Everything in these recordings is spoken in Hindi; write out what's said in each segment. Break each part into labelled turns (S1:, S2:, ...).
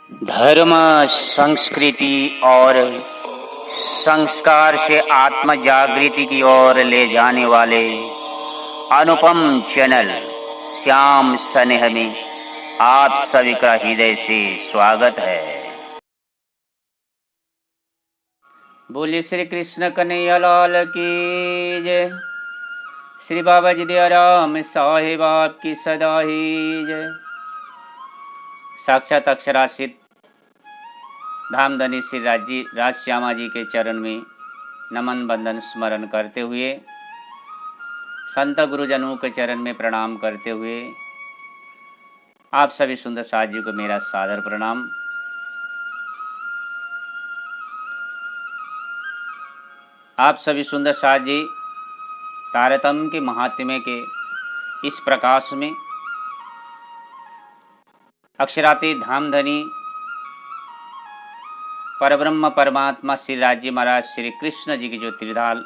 S1: धर्म, संस्कृति और संस्कार से आत्म जागृति की ओर ले जाने वाले अनुपम चैनल श्याम स्नेह में आप सभी का हृदय से स्वागत है। बोलिए श्री कृष्ण कन्हैया लाल की जय। श्री बाबा जी दयाराम साहेब आपकी सदा ही जय। साक्षात अक्षरासित धामधनी श्री राज श्यामा जी के चरण में नमन बंदन स्मरण करते हुए, संत गुरुजनों के चरण में प्रणाम करते हुए आप सभी सुंदर साथ जी को मेरा सादर प्रणाम। आप सभी सुंदर साथ जी तारतम्य के महात्म्य के इस प्रकाश में अक्षरातीत धामधनी परब्रह्म परमात्मा श्री राज्य महाराज श्री कृष्ण जी की जो त्रिधाल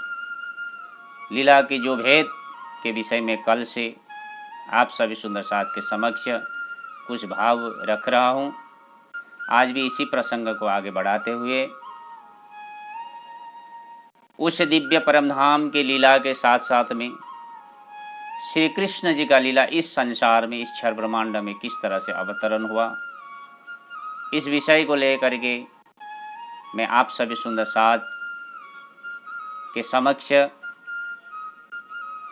S1: लीला की जो भेद के विषय में कल से आप सभी सुंदर साथ के समक्ष कुछ भाव रख रहा हूँ। आज भी इसी प्रसंग को आगे बढ़ाते हुए उस दिव्य परमधाम के लीला के साथ साथ में श्री कृष्ण जी का लीला इस संसार में, इस क्षर ब्रह्मांड में किस तरह से अवतरण हुआ, इस विषय को लेकर के मैं आप सभी सुंदर साथ के समक्ष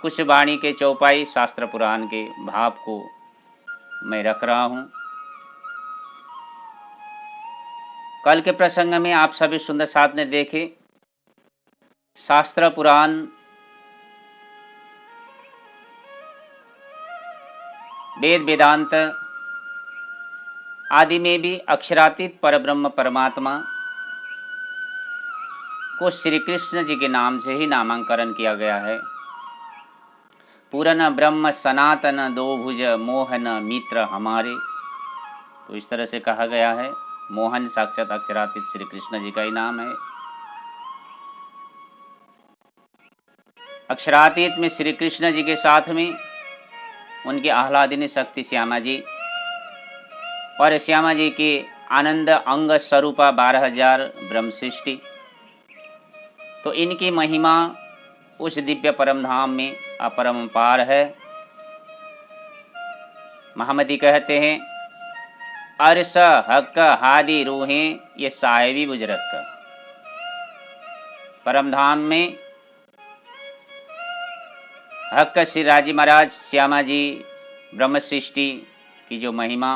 S1: कुछ वाणी के चौपाई शास्त्र पुराण के भाव को मैं रख रहा हूँ। कल के प्रसंग में आप सभी सुंदर साथ ने देखे शास्त्र पुराण वेद वेदांत आदि में भी अक्षरातीत परब्रह्म परमात्मा को श्री कृष्ण जी के नाम से ही नामांकरण किया गया है। पूरन ब्रह्म सनातन दो भुज मोहन मित्र हमारे, तो इस तरह से कहा गया है। मोहन साक्षात अक्षरातीत श्री कृष्ण जी का ही नाम है। अक्षरातीत में श्री कृष्ण जी के साथ में उनकी आह्लादिनी शक्ति श्यामा जी और श्यामा जी की आनंद अंग स्वरूपा 12,000 ब्रह्म सृष्टि, तो इनकी महिमा उस दिव्य परम धाम में अपरंपार है। महामती कहते हैं अरस हक हादी रूहें ये साहेबी बुजरक। परम धाम में हक श्री राजी महाराज श्यामा जी ब्रह्म सृष्टि की जो महिमा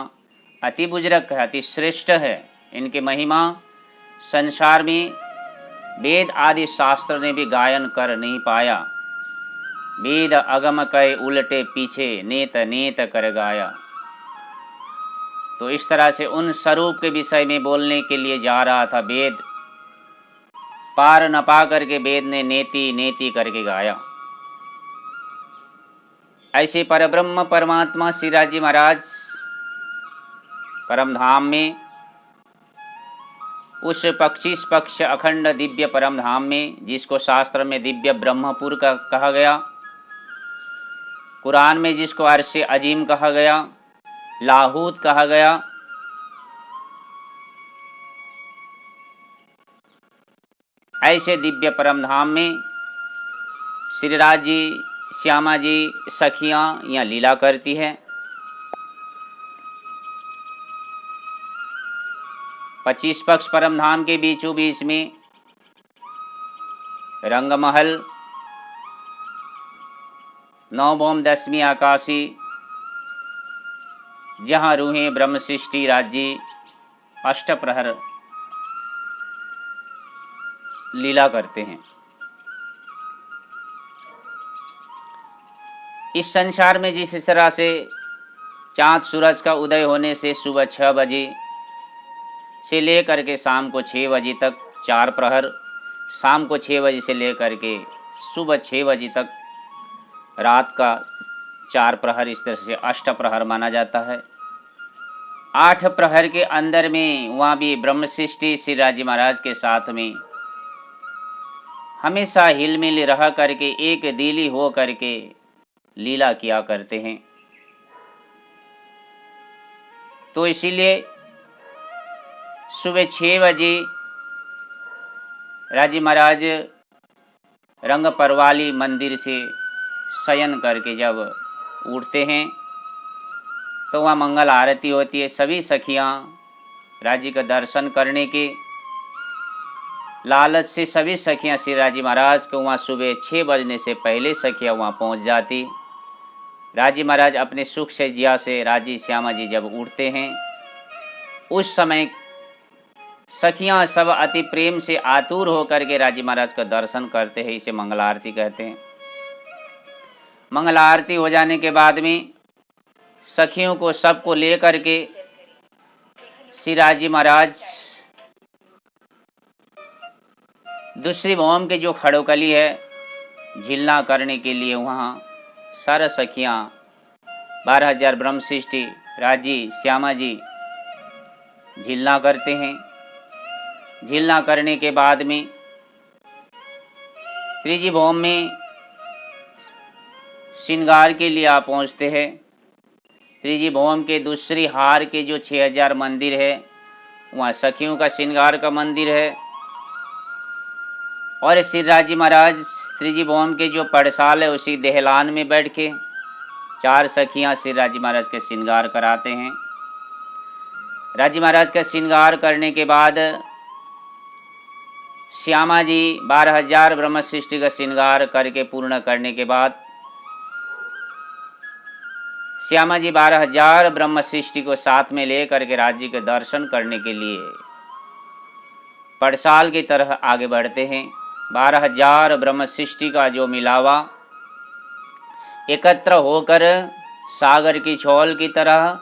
S1: अति बुजरक है, अति श्रेष्ठ है। इनकी महिमा संसार में वेद आदि शास्त्र ने भी गायन कर नहीं पाया। वेद अगम कहे उलटे पीछे नेत नेत कर गाया। तो इस तरह से उन स्वरूप के विषय में बोलने के लिए जा रहा था वेद, पार न पा करके वेद ने नेति नेति करके गाया। ऐसे परब्रह्म परमात्मा श्री राजी महाराज परम धाम में उस पक्षी पक्ष अखंड दिव्य परम धाम में, जिसको शास्त्र में दिव्य ब्रह्मपुर का कहा गया, कुरान में जिसको अर्श अजीम कहा गया, लाहूत कहा गया, ऐसे दिव्य परम धाम में श्री राज जी श्यामा जी सखियां यहाँ लीला करती है। 25 पक्ष परम धाम के बीचों बीच में रंगमहल, 9 भौम 10वीं आकाशी, जहाँ रूहें ब्रह्म सृष्टि राज्य अष्टप्रहर लीला करते हैं। इस संसार में जिस तरह से चाँद सूरज का उदय होने से सुबह 6 बजे से लेकर के शाम को 6 बजे तक 4 प्रहर, शाम को 6 बजे से लेकर के सुबह 6 बजे तक रात का 4 प्रहर, इस तरह से अष्टप्रहर माना जाता है। 8 प्रहर के अंदर में वहाँ भी ब्रह्म सृष्टि श्री राजी महाराज के साथ में हमेशा हिलमिल रह करके एक दिली हो करके लीला किया करते हैं। तो इसीलिए सुबह 6 बजे राजी महाराज रंग परवाली मंदिर से शयन करके जब उठते हैं तो वहाँ मंगल आरती होती है। सभी सखियाँ राजी का दर्शन करने के लालच से सभी सखियाँ श्री राजी महाराज को वहाँ सुबह 6 बजने से पहले सखियाँ वहाँ पहुँच जाती। राजी महाराज अपने सुख से जिया से राजी श्यामा जी जब उठते हैं उस समय सखियाँ सब अति प्रेम से आतुर होकर के राजी महाराज का दर्शन करते हैं। इसे मंगल आरती कहते हैं। मंगल आरती हो जाने के बाद में सखियों को सबको लेकर के श्री राजी महाराज दूसरी भौम के जो खड़ोकली है झिलना करने के लिए वहाँ सारा सखियाँ 12,000 ब्रह्म सृष्टि राजी श्यामा जी झिलना करते हैं। झिलना करने के बाद में त्रिजी भौम में श्रृंगार के लिए आप पहुँचते हैं। त्रिजी भौम के दूसरी हार के जो 6,000 मंदिर है वहाँ सखियों का श्रृंगार का मंदिर है। और श्री राजी महाराज त्रिजी भौम के जो पड़साल है उसी दहलान में बैठ के 4 सखियाँ श्री राजी महाराज के श्रृंगार कराते हैं। राजी महाराज का श्रृंगार करने के बाद श्यामा जी 12,000 ब्रह्म सृष्टि का श्रृंगार करके पूर्ण करने के बाद श्यामा जी 12,000 ब्रह्म सृष्टि को साथ में लेकर के राज्य के दर्शन करने के लिए पड़साल की तरह आगे बढ़ते हैं। 12,000 ब्रह्म सृष्टि का जो मिलावा एकत्र होकर सागर की छोल की तरह,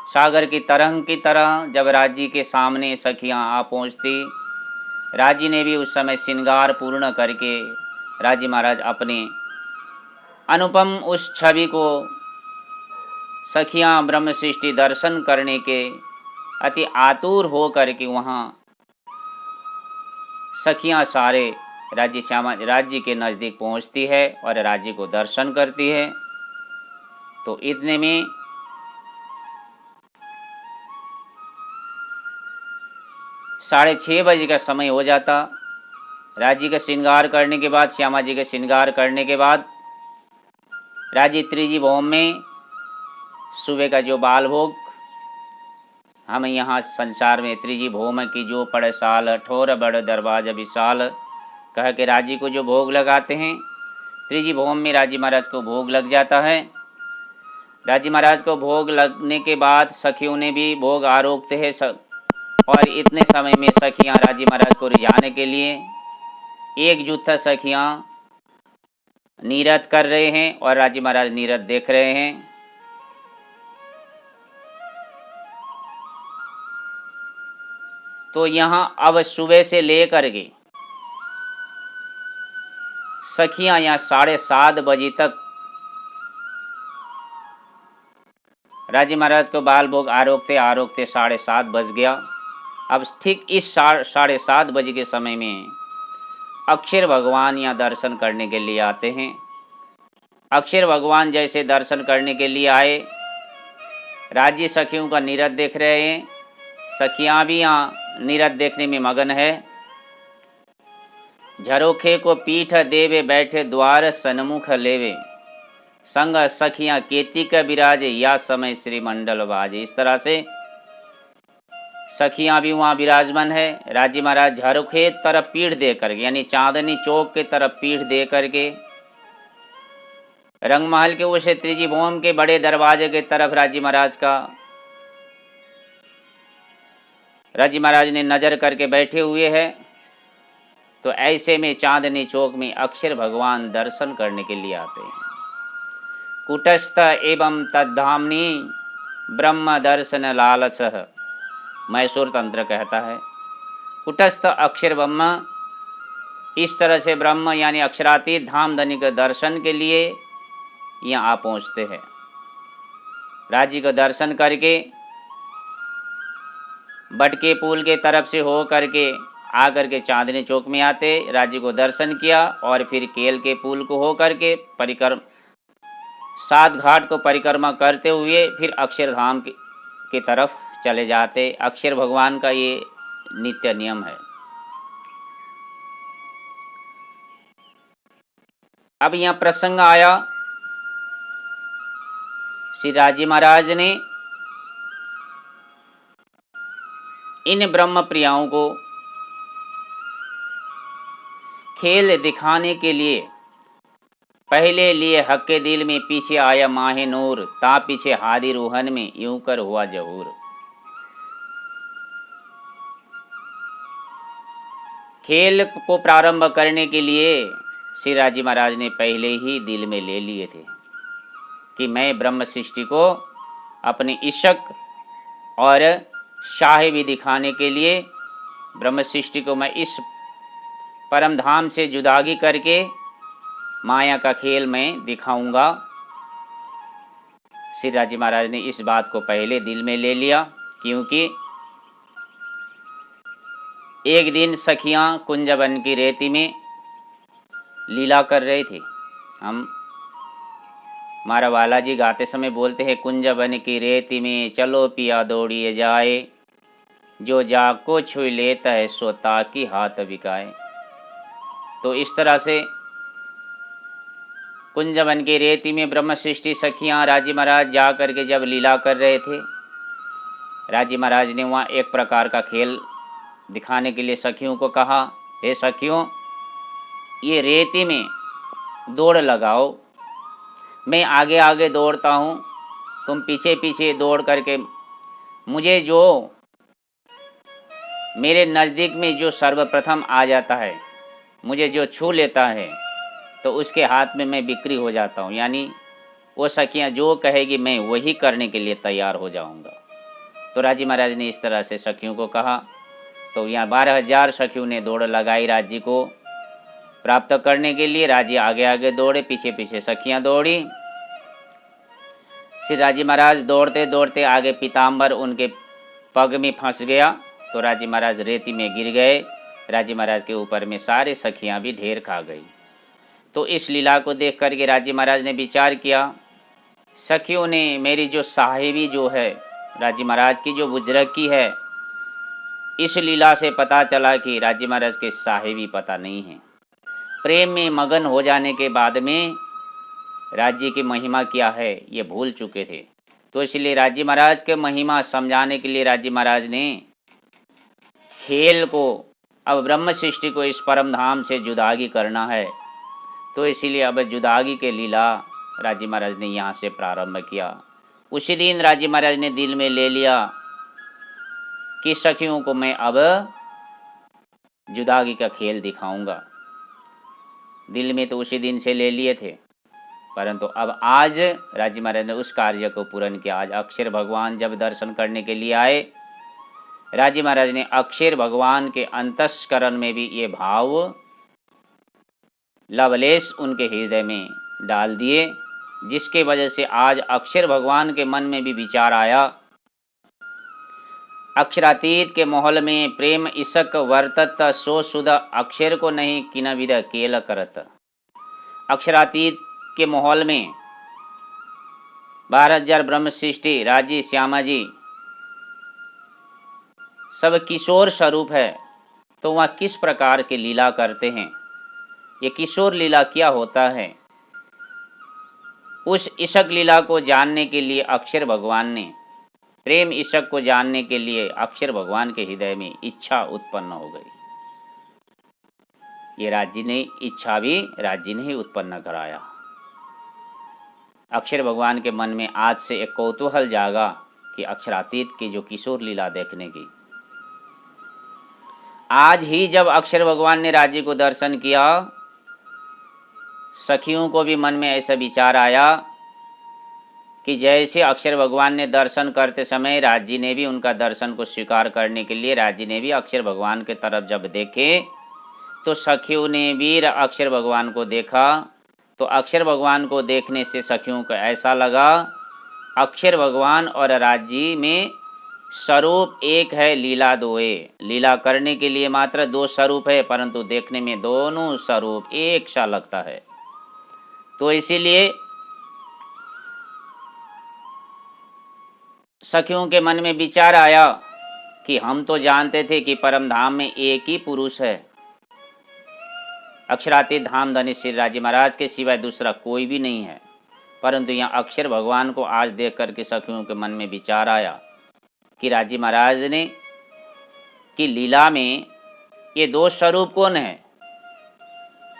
S1: सागर की तरंग की तरह जब राज्य के सामने सखियां आ पहुंचती, राजी ने भी उस समय श्रृंगार पूर्ण करके राजी महाराज अपने अनुपम उस छवि को सखियां ब्रह्म सृष्टि दर्शन करने के अति आतुर हो करके वहाँ सखियां सारे राज्य श्यामा राज्य के नज़दीक पहुँचती है और राज्य को दर्शन करती है। तो इतने में साढ़े 6 बजे का समय हो जाता। राज्य का श्रृंगार करने के बाद, श्यामा जी का श्रृंगार करने के बाद राज्य त्रिजी भौम में सुबह का जो बाल भोग, हम यहाँ संसार में त्रिजी भौम की जो पड़साल ठोर बड़ दरवाजा विशाल कह के राजी को जो भोग लगाते हैं, त्रिजी भौम में राजी महाराज को भोग लग जाता है। राजी महाराज को भोग लगने के बाद सखियों ने भी भोग आरोगते हैं और इतने समय में सखियां राजी महाराज को रिझाने के लिए एकजुट सखियां नीरद कर रहे हैं और राजी महाराज नीरद देख रहे हैं। तो यहाँ अब सुबह से लेकर के सखियां यहाँ 7:30 बजे तक राजी महाराज को बाल भोग आरोगते आरोगते 7:30 बज गया। अब ठीक इस 7:30 बजे के समय में अक्षर भगवान यहाँ दर्शन करने के लिए आते हैं। अक्षर भगवान जैसे दर्शन करने के लिए आए, राज्य सखियों का नीरद देख रहे हैं। सखियां भी यहाँ नीरद देखने में मगन है। झरोखे को पीठ देवे बैठे द्वार सन्मुख लेवे, संग सखियां केतिक विराजे या समय श्री मंडल बाजे। इस तरह से सखियां भी वहाँ विराजमान है। राजी महाराज झरोखे तरफ पीठ दे करके, यानी चांदनी चौक के तरफ पीठ दे करके रंगमहल के उस त्रिजी भौम के बड़े दरवाजे के तरफ राजी महाराज ने नजर करके बैठे हुए हैं। तो ऐसे में चांदनी चौक में अक्षर भगवान दर्शन करने के लिए आते हैं। कुटस्थ एवं तद्धामनी ब्रह्म दर्शन लालसः, मैसूर तंत्र कहता है। कुटस्थ अक्षर ब्रह्म, इस तरह से ब्रह्म यानी अक्षरातीत धाम धनी के दर्शन के लिए यहाँ आ पहुँचते हैं। राज्य का दर्शन करके बटके पुल के तरफ से हो करके आकर के चांदनी चौक में आते, राज्य को दर्शन किया और फिर केल के पुल को हो करके 7 घाट को परिक्रमा करते हुए फिर अक्षरधाम की तरफ चले जाते। अक्षर भगवान का ये नित्य नियम है। अब यहाँ प्रसंग आया, श्री राजी महाराज ने इन ब्रह्म प्रियाओं को खेल दिखाने के लिए पहले लिए हक के दिल में, पीछे आया माहे नूर, ता पीछे हादी रूहन में, यूं कर हुआ जहूर। खेल को प्रारंभ करने के लिए श्री राजी महाराज ने पहले ही दिल में ले लिए थे कि मैं ब्रह्म सृष्टि को अपने इशक और शाही भी दिखाने के लिए, ब्रह्म सृष्टि को मैं इस परम धाम से जुदागी करके माया का खेल मैं दिखाऊंगा। श्री राजी महाराज ने इस बात को पहले दिल में ले लिया, क्योंकि एक दिन सखियां कुंजवन की रेती में लीला कर रही थी। हम हमारा वाला जी गाते समय बोलते हैं, कुंजवन की रेती में चलो पिया दौड़िए जाए, जो जाग को छुई लेता है सो ताकि हाथ बिकाए। तो इस तरह से कुंजवन की रेती में ब्रह्म सृष्टि सखियां राजी महाराज जा करके जब लीला कर रहे थे, राजी महाराज ने वहाँ एक प्रकार का खेल दिखाने के लिए सखियों को कहा, हे सखियों, ये रेती में दौड़ लगाओ, मैं आगे आगे दौड़ता हूँ, तुम पीछे पीछे दौड़ करके मुझे जो मेरे नज़दीक में जो सर्वप्रथम आ जाता है, मुझे जो छू लेता है, तो उसके हाथ में मैं बिक्री हो जाता हूँ। यानी वो सखियाँ जो कहेगी मैं वही करने के लिए तैयार हो जाऊँगा। तो राजी महाराज ने इस तरह से सखियों को कहा। तो यहाँ 12,000 सखियों ने दौड़ लगाई राज्य को प्राप्त करने के लिए। राजी आगे आगे दौड़े, पीछे पीछे सखियाँ दौड़ी। श्री राजी महाराज दौड़ते दौड़ते आगे पीताम्बर उनके पग में फंस गया, तो राजी महाराज रेती में गिर गए। राजी महाराज के ऊपर में सारे सखियाँ भी ढेर खा गई। तो इस लीला को देख करके राजी महाराज ने विचार किया, सखियों ने मेरी जो साहिबी जो है, राजी महाराज की जो बुजरकी है, इस लीला से पता चला कि राजी महाराज के साहिबी पता नहीं है। प्रेम में मगन हो जाने के बाद में राज्य की महिमा क्या है ये भूल चुके थे। तो इसलिए राजी महाराज के महिमा समझाने के लिए राजी महाराज ने खेल को, अब ब्रह्म सृष्टि को इस परम धाम से जुदागी करना है, तो इसीलिए अब जुदागी के लीला राजी महाराज ने यहाँ से प्रारंभ किया। उसी दिन राजी महाराज ने दिल में ले लिया कि सखियों को मैं अब जुदागी का खेल दिखाऊंगा। दिल में तो उसी दिन से ले लिए थे, परंतु अब आज राजी महाराज ने उस कार्य को पूर्ण किया। आज अक्षर भगवान जब दर्शन करने के लिए आए, राजी महाराज ने अक्षर भगवान के अंतस्करण में भी ये भाव लवलेश उनके हृदय में डाल दिए, जिसके वजह से आज अक्षर भगवान के मन में भी विचार आया, अक्षरातीत के मोहल में प्रेम इसक वर्तत, सो सुध अक्षर को नहीं किन विद केल करत। अक्षरातीत के माहौल में 12,000 ब्रह्म सृष्टि राजी श्यामा जी सब किशोर स्वरूप है, तो वह किस प्रकार की लीला करते हैं, ये किशोर लीला क्या होता है, उस इशक लीला को जानने के लिए अक्षर भगवान ने, प्रेम इशक को जानने के लिए अक्षर भगवान के हृदय में इच्छा उत्पन्न हो गई। ये राज्य ने इच्छा भी राज्य ने ही उत्पन्न कराया। अक्षर भगवान के मन में आज से एक कौतूहल जागा कि अक्षरातीत की जो किशोर लीला देखने की। आज ही जब अक्षर भगवान ने राज्य को दर्शन किया, सखियों को भी मन में ऐसा विचार आया कि जैसे अक्षर भगवान ने दर्शन करते समय राज्य ने भी उनका दर्शन को स्वीकार करने के लिए राज्य ने भी अक्षर भगवान के तरफ जब देखे, तो सखियों ने भी अक्षर भगवान को देखा। तो अक्षर भगवान को देखने से सखियों को ऐसा लगा अक्षर भगवान और राज्य में स्वरूप एक है, लीला दो है। लीला करने के लिए मात्र 2 स्वरूप है, परंतु देखने में दोनों स्वरूप एक सा लगता है। तो इसीलिए सखियों के मन में विचार आया कि हम तो जानते थे कि परम धाम में एक ही पुरुष है, अक्षरातीत धाम धनी श्री राजी महाराज के सिवाय दूसरा कोई भी नहीं है। परंतु यहाँ अक्षर भगवान को आज देख करके सखियों के मन में विचार आया कि राजी महाराज ने कि लीला में ये दो स्वरूप कौन है।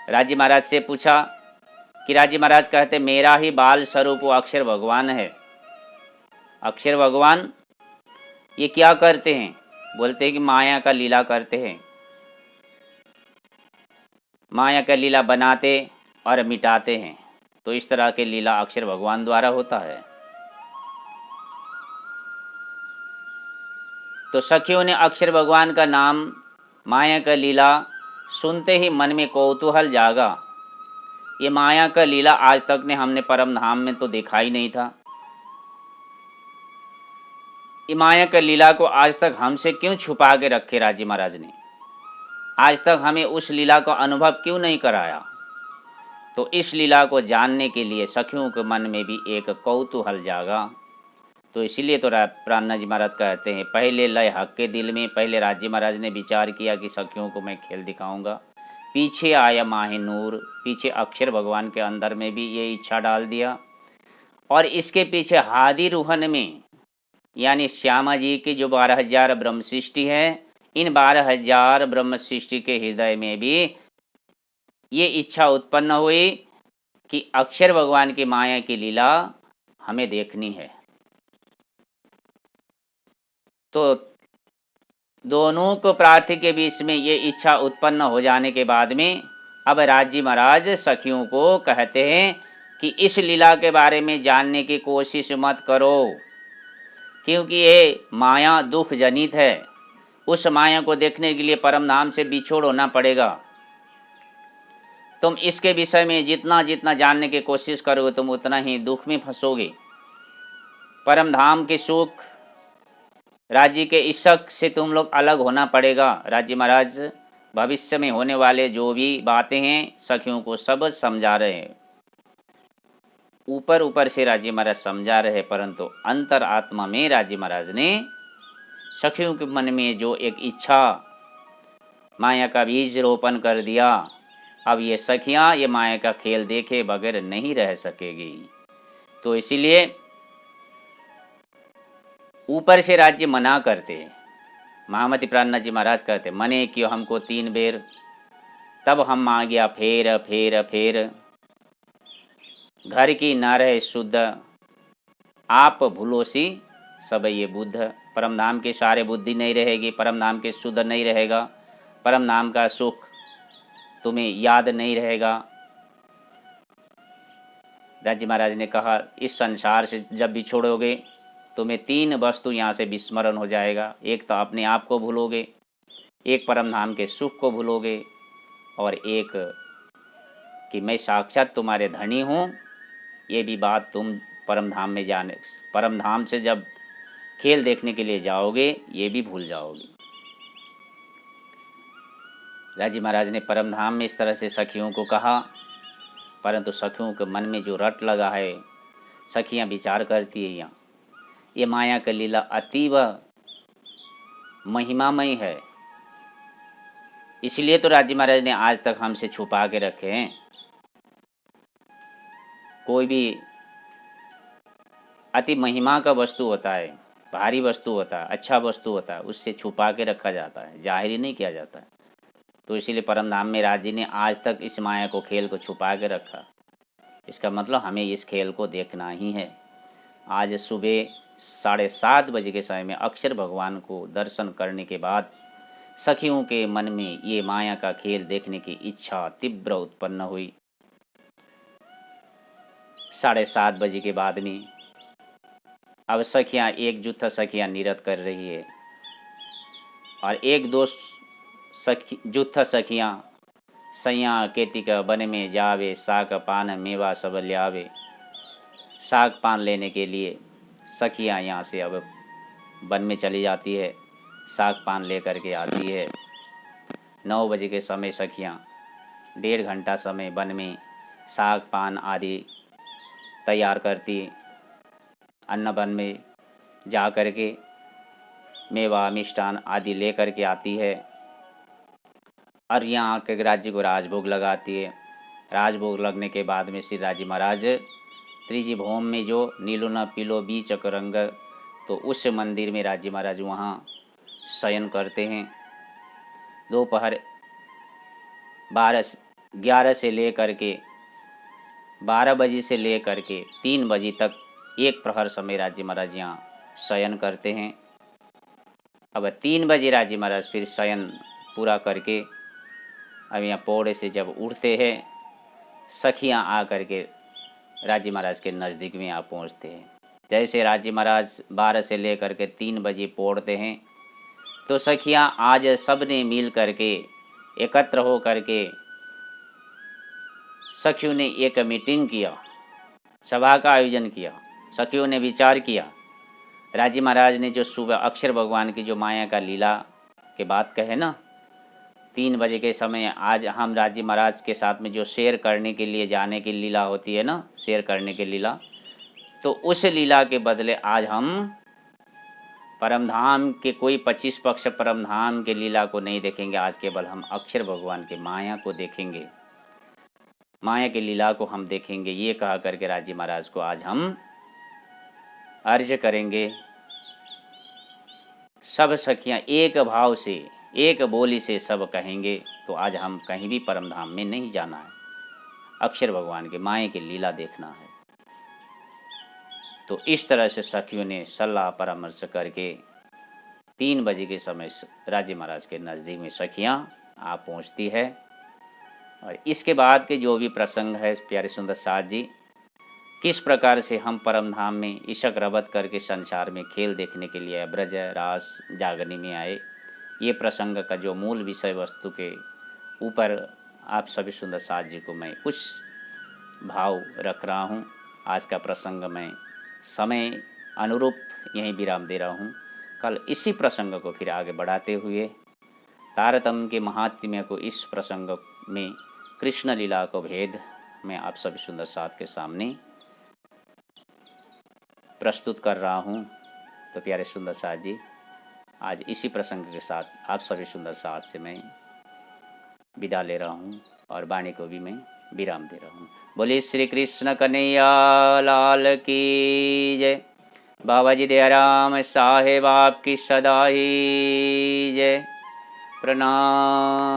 S1: राजी महाराज से पूछा कि राजी महाराज कहते मेरा ही बाल स्वरूप वो अक्षर भगवान है। अक्षर भगवान ये क्या करते हैं? बोलते हैं कि माया का लीला करते हैं, माया का लीला बनाते और मिटाते हैं। तो इस तरह के लीला अक्षर भगवान द्वारा होता है। तो सखियों ने अक्षर भगवान का नाम, माया का लीला सुनते ही मन में कौतूहल जागा। ये माया का लीला आज तक ने हमने परम धाम में तो देखा ही नहीं था। ये माया का लीला को आज तक हमसे क्यों छुपा के रखे राजी महाराज ने? आज तक हमें उस लीला का अनुभव क्यों नहीं कराया? तो इस लीला को जानने के लिए सखियों के मन में भी एक कौतूहल जागा। तो इसलिए तो प्राणनाथ जी महाराज कहते हैं, पहले लय हक के दिल में, पहले राजी महाराज ने विचार किया कि सखियों को मैं खेल दिखाऊंगा। पीछे आया माहे नूर, पीछे अक्षर भगवान के अंदर में भी ये इच्छा डाल दिया। और इसके पीछे हादी रूहन में यानी श्यामा जी की जो 12,000 ब्रह्म सृष्टि है, इन 12,000 ब्रह्म सृष्टि के हृदय में भी ये इच्छा उत्पन्न हुई कि अक्षर भगवान की माया की लीला हमें देखनी है। तो दोनों को प्रार्थी के बीच में ये इच्छा उत्पन्न हो जाने के बाद में अब राजी महाराज सखियों को कहते हैं कि इस लीला के बारे में जानने की कोशिश मत करो, क्योंकि ये माया दुख जनित है। उस माया को देखने के लिए परम धाम से बिछोड़ होना पड़ेगा। तुम इसके विषय में जितना जितना जानने की कोशिश करोगे तुम उतना ही दुख में फंसोगे। परम धाम के सुख, राज्य के इश्क से तुम लोग अलग होना पड़ेगा। राज्य महाराज भविष्य में होने वाले जो भी बातें हैं सखियों को सब समझा रहे हैं। ऊपर ऊपर से राज्य महाराज समझा रहे, परंतु अंतर आत्मा में राज्य महाराज ने सखियों के मन में जो एक इच्छा, माया का बीज रोपण कर दिया। अब ये सखियां ये माया का खेल देखे बगैर नहीं रह सकेगी। तो इसीलिए ऊपर से राज्य मना करते। महामती प्राणनाथ जी महाराज कहते मने क्यों हमको 3 बेर, तब हम मांगिया फेर फेर फेर, घर की न रहे शुद्ध, आप भूलो सी सब ये बुद्ध। परम नाम के सारे बुद्धि नहीं रहेगी, परम नाम के शुद्ध नहीं रहेगा, परम नाम का सुख तुम्हें याद नहीं रहेगा। राज्य महाराज ने कहा इस संसार से जब बिछोड़ोगे तुम्हें 3 वस्तु यहाँ से विस्मरण हो जाएगा। एक तो अपने आप को भूलोगे, एक परम धाम के सुख को भूलोगे, और एक कि मैं साक्षात तुम्हारे धनी हूँ। ये भी बात तुम परम धाम में जाने, परम धाम से जब खेल देखने के लिए जाओगे ये भी भूल जाओगे। राजी महाराज ने परम धाम में इस तरह से सखियों को कहा, परंतु सखियों के मन में जो रट लगा है, सखियां विचार करती है यहाँ ये माया का लीला अतीव महिमामय है। इसलिए तो राजी महाराज ने आज तक हमसे छुपा के रखे हैं। कोई भी अति महिमा का वस्तु होता है, भारी वस्तु होता है, अच्छा वस्तु होता है, उससे छुपा के रखा जाता है, जाहिर नहीं किया जाता है। तो इसीलिए परम धाम में राजी ने आज तक इस माया को खेल को छुपा के रखा। इसका मतलब हमें इस खेल को देखना ही है। आज सुबह 7:30 बजे के समय में अक्षर भगवान को दर्शन करने के बाद सखियों के मन में ये माया का खेल देखने की इच्छा तीव्र उत्पन्न हुई। 7:30 बजे के बाद में अब सखियाँ एकजुट सखियाँ निरत कर रही है, और एक दो जुत्थ सखियाँ सैया केतिक बन में जावे, साग पान मेवा सब ल्यावे। साग पान लेने के लिए सखियाँ यहाँ से अब वन में चली जाती है, साग पान ले करके आती है। 9 बजे के समय सखियाँ 1.5 घंटा समय वन में साग पान आदि तैयार करती, अन्न वन में जा करके मेवा मिष्ठान आदि लेकर के आती है और यहाँ के राज्य को राजभोग लगाती है। राजभोग लगने के बाद में श्री राजी महाराज त्रिजी भौम में जो नीलो न पीलो बीचक रंग, तो उस मंदिर में राजी महाराज वहाँ शयन करते हैं। दोपहर 11 से लेकर के 12 बजे से लेकर के 3 बजे तक एक प्रहर समय राजी महाराज यहाँ शयन करते हैं। अब 3 बजे राजी महाराज फिर शयन पूरा करके अब यहाँ पौड़े से जब उठते हैं, सखियाँ आ करके राजी महाराज के नज़दीक में यहाँ पहुँचते हैं। जैसे राजी महाराज 12 से लेकर के 3 बजे पौड़ते हैं, तो सखियाँ आज सब ने मिल करके एकत्र हो करके सखियों ने एक मीटिंग किया, सभा का आयोजन किया। सखियों ने विचार किया, राजी महाराज ने जो सुबह अक्षर भगवान की जो माया का लीला के बात कहे ना, 3 बजे के समय आज हम राजी महाराज के साथ में जो शेयर करने के लिए जाने की लीला होती है ना, शेयर करने की लीला, तो उस लीला के बदले आज हम परमधाम के कोई 25 पक्ष परमधाम के लीला को नहीं देखेंगे। आज केवल हम अक्षर भगवान के माया को देखेंगे, माया की लीला को हम देखेंगे। ये कहा करके राजी महाराज को आज हम अर्ज करेंगे। सब सखियां एक भाव से एक बोली से सब कहेंगे, तो आज हम कहीं भी परमधाम में नहीं जाना है, अक्षर भगवान के माया की लीला देखना है। तो इस तरह से सखियों ने सलाह परामर्श करके 3 बजे के समय राजी महाराज के नज़दीक में सखियां आ पहुंचती है। और इसके बाद के जो भी प्रसंग है प्यारे सुंदर साथ जी, किस प्रकार से हम परमधाम में इशक रबत करके संसार में खेल देखने के लिए ब्रज रास जागने में आए, ये प्रसंग का जो मूल विषय वस्तु के ऊपर आप सभी सुंदर साथ जी को मैं कुछ भाव रख रहा हूँ। आज का प्रसंग मैं समय अनुरूप यहीं विराम दे रहा हूँ। कल इसी प्रसंग को फिर आगे बढ़ाते हुए तारतम्य के महात्म्य को, इस प्रसंग में कृष्ण लीला को भेद मैं आप सभी सुंदर साथ के सामने प्रस्तुत कर रहा हूँ। तो प्यारे सुंदर साथ जी, आज इसी प्रसंग के साथ आप सभी सुंदर साथ से मैं विदा ले रहा हूँ और वाणी को भी मैं विराम दे रहा हूँ। बोले श्री कृष्ण कन्हैया लाल की जय। बाबा जी दयाराम साहेब आपकी सदा ही जय। प्रणाम।